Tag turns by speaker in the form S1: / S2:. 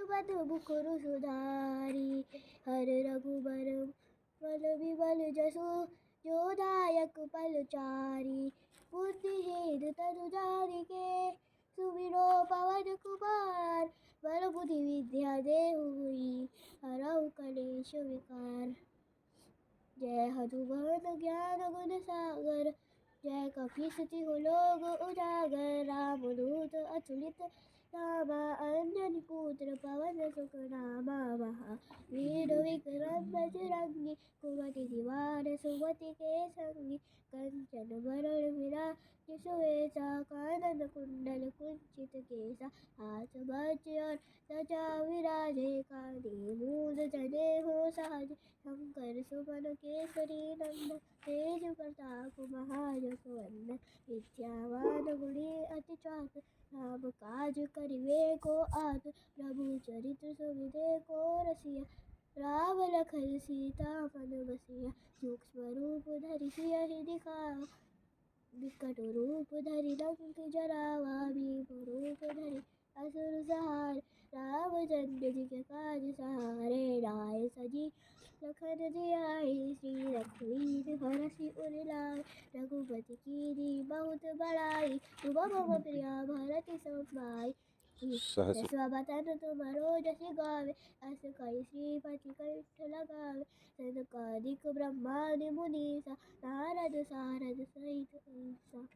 S1: बद मुकुर सुधारी। हर रघुबर बल विबल जसु जो दायक फलचारी। बुद्धिहीन तनु जानिके सुमिरो पवन कुमार। बल बुद्धि विद्या देहु हुई हरहु कलेश विकार। जय हनुमान ज्ञान गुण सागर जय कपीस तिहु लोक उजागर। राम दूत अतुलित धामा अंजनी पुत्र पवन सुत नामा। महावीर विक्रम बजरंगी कुमति निवार सुमति के संगी। कंचन वरण विराज सुबेसा कानन कुंडल कुंचित केसा। हाथ वज्र और ध्वजा विराजे कांधे मूल जनेऊ साजे। शंकर सुमन केसरी नंदन तेज प्रताप महाजगवंदन। विद्यावान गुणी अति चातुर राम काज करिबे को आतुर। प्रभु चरित्र सुनिबे को रसिया राम लखन सीता मन बसिया। सूक्ष्म रूप धरि सियहि दिखावा विकट रूप धरि लंक जरावा। भीम रूप धरि असुर संहारे रामचंद्र जी के काज सहारे। लाए सजीव लखन जियाहि श्री रघुवीर हरषि उर लाए। रघुपति कीन्ही बहुत बड़ाई तुम मम प्रिय भरत सम भाई। बदन तुम जस गावे अस कहि श्रीपति कंठ लगावे। सनकादिक ब्रह्मादि मुनीसा नारद सारद सहित ऐसा।